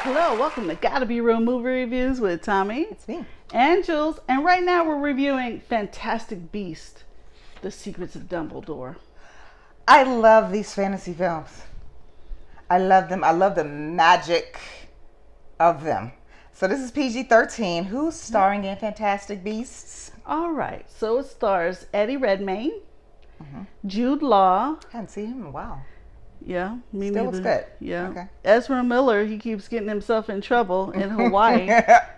Hello, welcome to GottaBeReel movie reviews with Thommi. It's me. And Jules. And right now we're reviewing Fantastic Beasts: The Secrets of Dumbledore. I love these fantasy films. I love them. I love the magic of them. So this is PG-13. Who's starring in Fantastic Beasts? All right, so it stars Eddie Redmayne, Jude Law. Haven't seen him in a while. Yeah, me Still neither. looks good. Yeah. Okay. Ezra Miller, he keeps getting himself in trouble in Hawaii.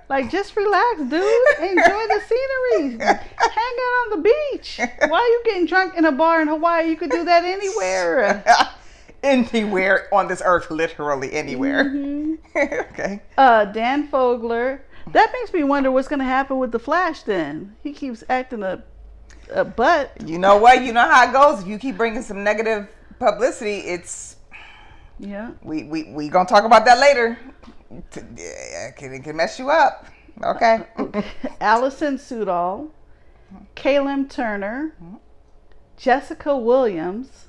Like, just relax, dude. Enjoy the scenery. Hang out on the beach. Why are you getting drunk in a bar in Hawaii? You could do that anywhere. Anywhere on this earth, literally anywhere. Okay. Dan Fogler. That makes me wonder what's going to happen with the Flash then. He keeps acting a butt. You know what? You know how it goes. If you keep bringing some negative publicity, it's... Yeah. We gonna talk about that later. It can mess you up. Okay. Allison Sudol, Kaylin Turner, Jessica Williams,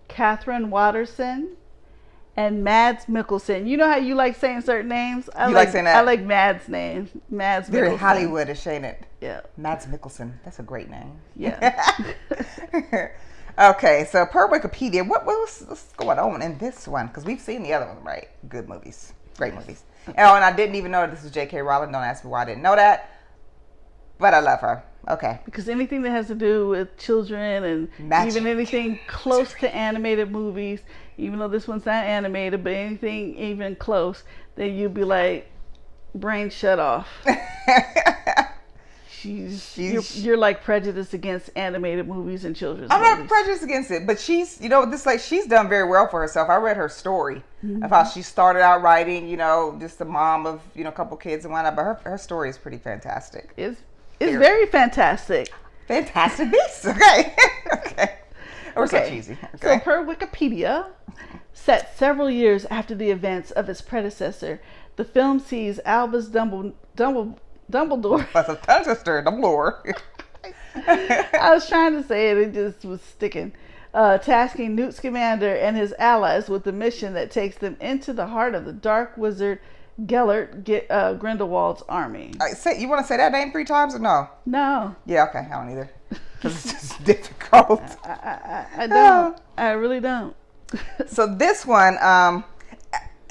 Catherine Watterson, and Mads Mikkelsen. You know how you like saying certain names? I like saying that? I like Mads' name. Mads Very Mikkelsen. Hollywood-ish, ain't it? Yeah. Mads Mikkelsen. That's a great name. Yeah. Okay, so per Wikipedia, what's going on in this one? Because we've seen the other one, right? Good movies. Great movies. Oh, and I didn't even know that this was J.K. Rowling. Don't ask me why I didn't know that. But I love her. Okay. Because anything that has to do with children and Magic. even anything close to animated movies, even though this one's not animated, but anything even close, then you'd be like, brain shut off. You're like prejudiced against animated movies and children's movies. I'm not prejudiced against it, but she's done very well for herself. I read her story of how she started out writing, just a mom of, a couple kids and whatnot, but her story is pretty fantastic. It's very fantastic. Fantastic Beasts. Okay. Okay. We're so cheesy. Okay. So per Wikipedia, set several years after the events of its predecessor, the film sees Albus Dumbledore. That's a tongue twister. Dumbledore. I was trying to say it, it just was sticking. Tasking Newt Scamander and his allies with the mission that takes them into the heart of the dark wizard Gellert Grindelwald's army. You want to say that name 3 times or no? No. Yeah, okay. I don't either. Because it's just difficult. I don't. I really don't. So this one,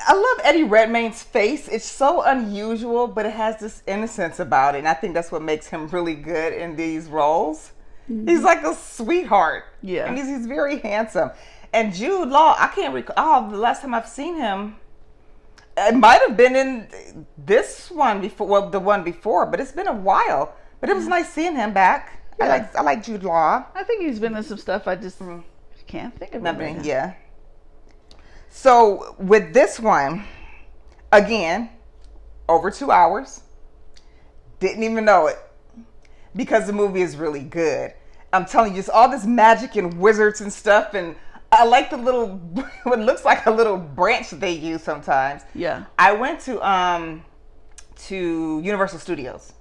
I love Eddie Redmayne's face. It's so unusual, but it has this innocence about it. And I think that's what makes him really good in these roles. He's like a sweetheart. Yeah. And he's very handsome. And Jude Law, I can't recall the last time I've seen him. It might have been in this one before, well, the one before, but it's been a while. But it was nice seeing him back. Yeah. I like Jude Law. I think he's been in some stuff. I just can't think of it. Right Yeah. So with this one, again, over 2 hours. Didn't even know it because the movie is really good. I'm telling you, just all this magic and wizards and stuff, and I like the little, what looks like a little branch that they use sometimes. Yeah. I went to Universal Studios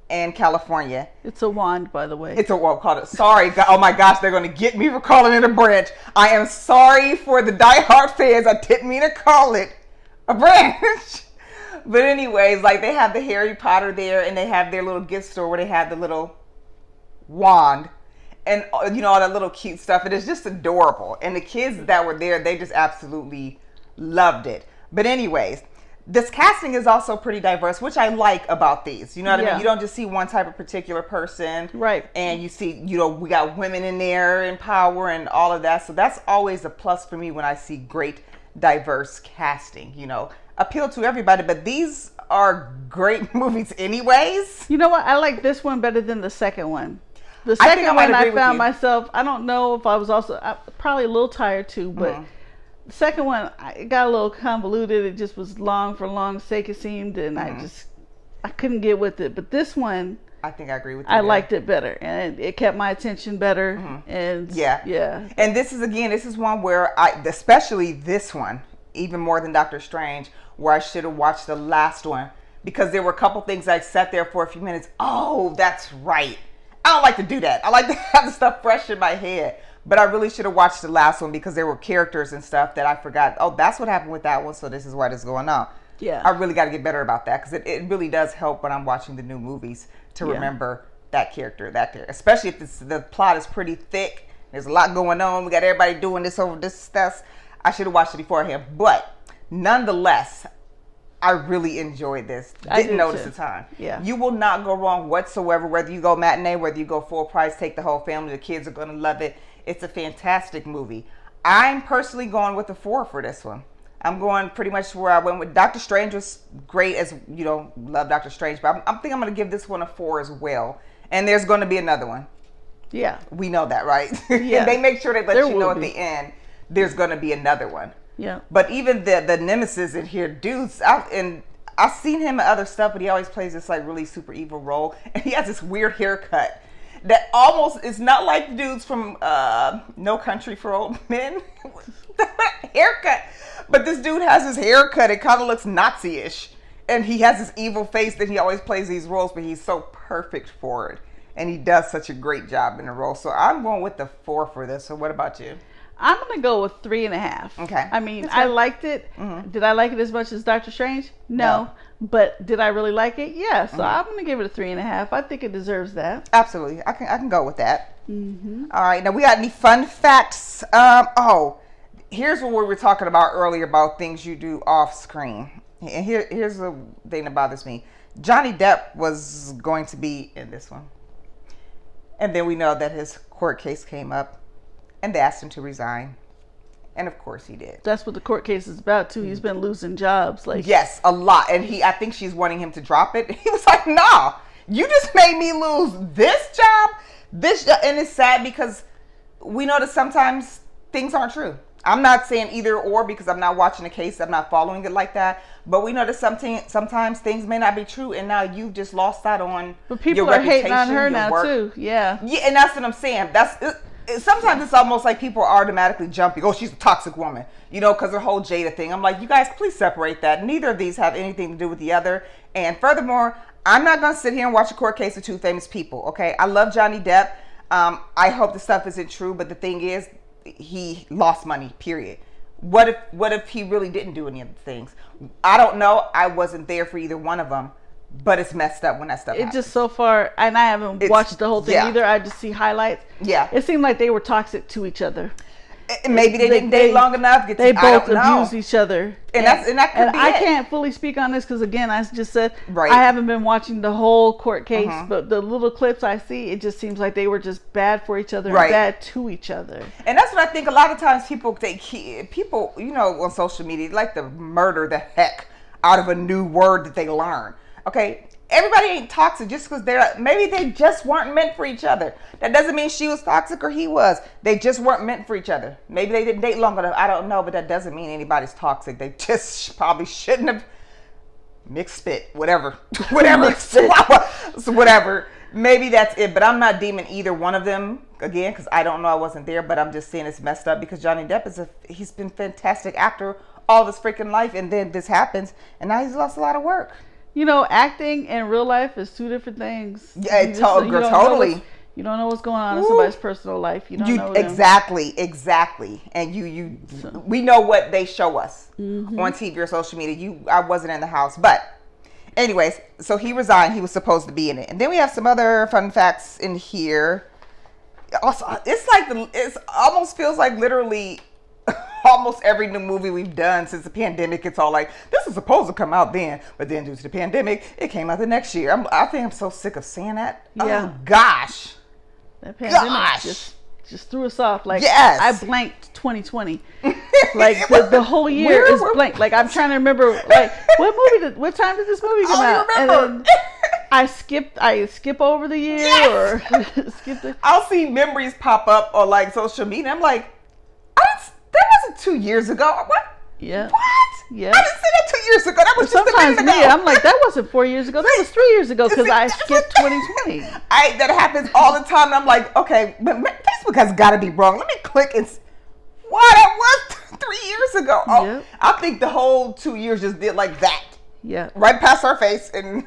in California. It's a wand, by the way. It's a wand. Called it. Sorry. Oh my gosh, they're going to get me for calling it a branch. I am sorry for the diehard fans. I didn't mean to call it a branch. But anyways, like they have the Harry Potter there, and they have their little gift store where they have the little wand. And, all that little cute stuff. It is just adorable. And the kids that were there, they just absolutely loved it. But anyways, this casting is also pretty diverse, which I like about these. You know what I mean? You don't just see one type of particular person. Right. And you see, we got women in there in power and all of that. So that's always a plus for me when I see great, diverse casting. Appeal to everybody. But these are great movies anyways. You know what? I like this one better than the second one. The second one, I found myself, I don't know if I was probably a little tired too, but the second one, it got a little convoluted. It just was long for long's sake, it seemed, and I couldn't get with it. But this one, I think I agree with you. I liked it better, and it kept my attention better. And yeah. And this is one where especially this one, even more than Doctor Strange, where I should have watched the last one, because there were a couple things I sat there for a few minutes. Oh, that's right. I don't like to do that. I like to have the stuff fresh in my head. But I really should have watched the last one because there were characters and stuff that I forgot. Oh, that's what happened with that one. So this is what is going on. Yeah. I really got to get better about that because it really does help when I'm watching the new movies to remember that character, especially if the plot is pretty thick. There's a lot going on. We got everybody doing this over this stuff. I should have watched it beforehand. But nonetheless, I really enjoyed this. Didn't notice the time. Yeah. You will not go wrong whatsoever, whether you go matinee, whether you go full price, take the whole family. The kids are going to love it. It's a fantastic movie. I'm personally going with a 4 for this one. I'm going pretty much where I went with Doctor Strange. Was great, as you know, love Doctor Strange, but I think I'm going to give this one a 4 as well. And there's going to be another one. Yeah. We know that, right? Yeah. They make sure they let you know at the end there's going to be another one. Yeah. But even the nemesis in here, dudes, I've seen him in other stuff, but he always plays this like really super evil role. And he has this weird haircut that almost is not like the dudes from No Country for Old Men. Haircut. But this dude has his haircut. It kind of looks Nazi-ish. And he has this evil face that he always plays these roles, but he's so perfect for it. And he does such a great job in the role. So I'm going with the 4 for this. So what about you? I'm going to go with 3.5. Okay. I mean, I liked it. Mm-hmm. Did I like it as much as Doctor Strange? No. But did I really like it? Yeah. So I'm going to give it a 3.5. I think it deserves that. Absolutely. I can go with that. Mm-hmm. All right. Now, we got any fun facts? Here's what we were talking about earlier about things you do off screen. And here's the thing that bothers me. Johnny Depp was going to be in this one. And then we know that his court case came up and they asked him to resign. And of course he did. That's what the court case is about too. He's been losing jobs. Yes, a lot. And I think she's wanting him to drop it. He was like, nah, you just made me lose this job. And it's sad because we know that sometimes things aren't true. I'm not saying either or because I'm not watching the case. I'm not following it like that. But we know that sometimes things may not be true. And now you've just lost out on but people your are hating on her now too. Yeah. Yeah, and that's what I'm saying. Sometimes it's almost like people are automatically jumping. Oh, she's a toxic woman. You know, because the whole Jada thing. I'm like, you guys, please separate that. Neither of these have anything to do with the other. And furthermore, I'm not going to sit here and watch a court case of two famous people. Okay. I love Johnny Depp. I hope the stuff isn't true. But the thing is, he lost money, period. What if he really didn't do any of the things? I don't know. I wasn't there for either one of them. But it's messed up when that stuff happens. Just so far, and I haven't watched the whole thing either. I just see highlights. Yeah. It seemed like they were toxic to each other. Maybe they didn't date long enough. They both abused each other. And that could be I can't fully speak on this because, again, I just said I haven't been watching the whole court case. But the little clips I see, it just seems like they were just bad for each other and bad to each other. And that's what I think a lot of times people, you know, on social media, like to murder the heck out of a new word that they learn. Okay, everybody ain't toxic just because maybe they just weren't meant for each other. That doesn't mean she was toxic or he was. They just weren't meant for each other. Maybe they didn't date long enough. I don't know, but that doesn't mean anybody's toxic. They just probably shouldn't have mixed spit, whatever. So whatever. Maybe that's it, but I'm not deeming either one of them, again, because I don't know, I wasn't there, but I'm just saying it's messed up because Johnny Depp he's been a fantastic actor all of his freaking life, and then this happens, and now he's lost a lot of work. You know, acting and real life is two different things. Yeah, totally. You don't know what's going on in somebody's personal life. You don't know them. Exactly. And we know what they show us on TV or social media. I wasn't in the house, but anyways, so he resigned. He was supposed to be in it, and then we have some other fun facts in here. Also, it almost feels like literally. Almost every new movie we've done since the pandemic, it's all like, this is supposed to come out then, but then due to the pandemic, it came out the next year. I think I'm so sick of saying that. Yeah. Oh, gosh. That pandemic just threw us off. Like, yes. I blanked 2020. Like, the whole year is blank. Like, I'm trying to remember, like, what time did this movie come out? Remember. And then I skip over the year or skip it. I'll see memories pop up on, like, social media. I'm like, that wasn't 2 years ago. What? Yeah. What? Yeah. I didn't say that 2 years ago. That was just sometimes a minute ago. I'm like, that wasn't 4 years ago. That was 3 years ago because I skipped 2020. That happens all the time. And I'm like, okay, but Facebook has got to be wrong. Let me click and see. Wow, that was 3 years ago. Oh, yep. I think the whole 2 years just did like that. Yeah. Right past our face. And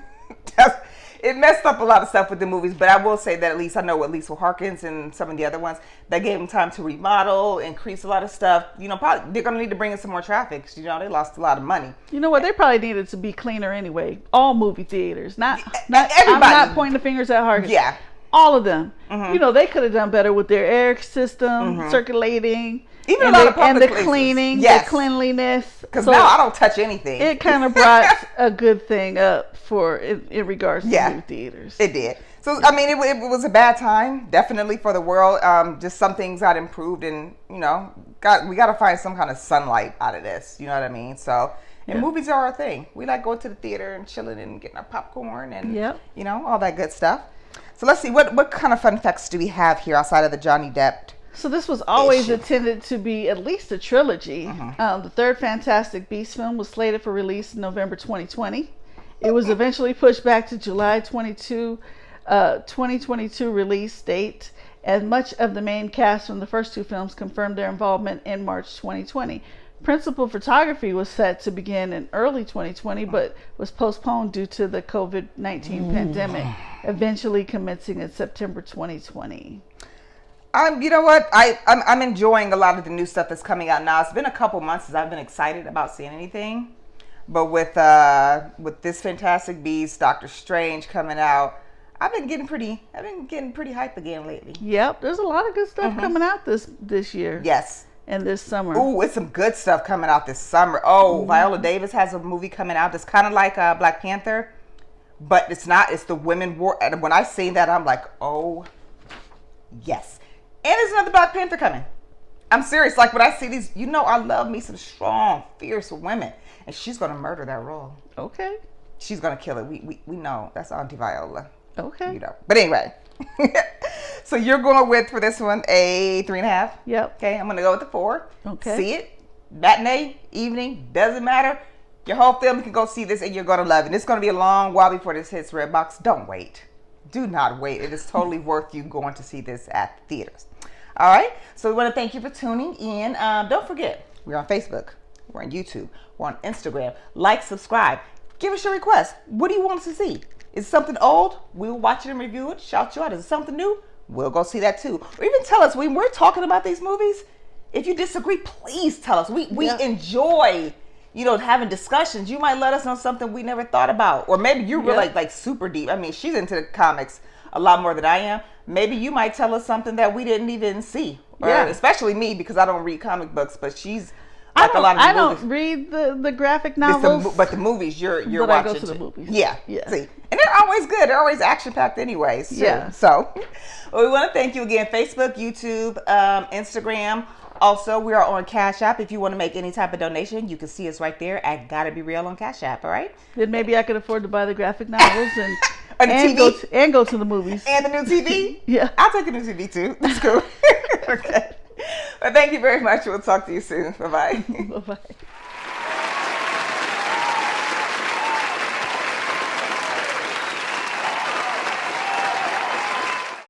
it messed up a lot of stuff with the movies, but I will say that at least with Harkins and some of the other ones, that gave them time to remodel, increase a lot of stuff. You know, probably they're going to need to bring in some more traffic. You know, they lost a lot of money. You know what? They probably needed to be cleaner anyway. All movie theaters, not everybody. I'm not pointing the fingers at Harkins. Yeah, all of them. You know, they could have done better with their air system, circulating. Even a lot of public and the places. cleaning, the cleanliness. Because now I don't touch anything. It kind of brought a good thing up in regards to movie theaters. It did. So I mean, it was a bad time, definitely for the world. Just some things got improved, and you know, we got to find some kind of sunlight out of this. You know what I mean? So, and movies are our thing. We like going to the theater and chilling and getting our popcorn and you know, all that good stuff. So let's see what kind of fun facts do we have here outside of the Johnny Depp. So this was always intended to be at least a trilogy. The third Fantastic Beasts film was slated for release in November 2020. It was eventually pushed back to July 2022 release date, and much of the main cast from the first two films confirmed their involvement in March 2020. Principal photography was set to begin in early 2020, but was postponed due to the COVID-19 pandemic, eventually commencing in September 2020. You know what? I'm enjoying a lot of the new stuff that's coming out now. It's been a couple months since I've been excited about seeing anything, but with this Fantastic Beasts, Doctor Strange coming out, I've been getting pretty hype again lately. Yep, there's a lot of good stuff coming out this year. Yes. And this summer. Ooh, it's some good stuff coming out this summer. Oh, Viola Davis has a movie coming out that's kind of like Black Panther, but it's not. It's the women war. And when I see that, I'm like, oh, yes. And there's another Black Panther coming. I'm serious. Like when I see these, you know, I love me some strong, fierce women, and she's gonna murder that role. Okay. She's gonna kill it. We know that's Auntie Viola. Okay. You know. But anyway. So you're going with, for this one, a 3.5? Yep. Okay, I'm going to go with the 4. Okay. See it. Matinee, evening, doesn't matter. Your whole family can go see this and you're going to love it. It's going to be a long while before this hits Redbox. Don't wait. Do not wait. It is totally worth you going to see this at the theaters. All right. So we want to thank you for tuning in. Don't forget, we're on Facebook. We're on YouTube. We're on Instagram. Like, subscribe. Give us your request. What do you want us to see? Is it something old? We'll watch it and review it. Shout you out. Is it something new? We'll go see that too. Or even tell us when we're talking about these movies. If you disagree, please tell us. We enjoy, you know, having discussions. You might let us know something we never thought about. Or maybe you're really like super deep. I mean, she's into the comics a lot more than I am. Maybe you might tell us something that we didn't even see. Or especially me, because I don't read comic books, but she's like a lot of the movies. I don't read the graphic novels. But the movies you're but watching. I go to the movies. Yeah. See. And they're always good. They're always action-packed anyways. Too. Yeah. So, well, we want to thank you again. Facebook, YouTube, Instagram. Also, we are on Cash App. If you want to make any type of donation, you can see us right there at GottaBeReel on Cash App, all right? Then maybe I could afford to buy the graphic novels and go to the movies. And the new TV? Yeah. I'll take a new TV too. That's cool. Okay. Well, thank you very much. We'll talk to you soon. Bye-bye. Bye-bye.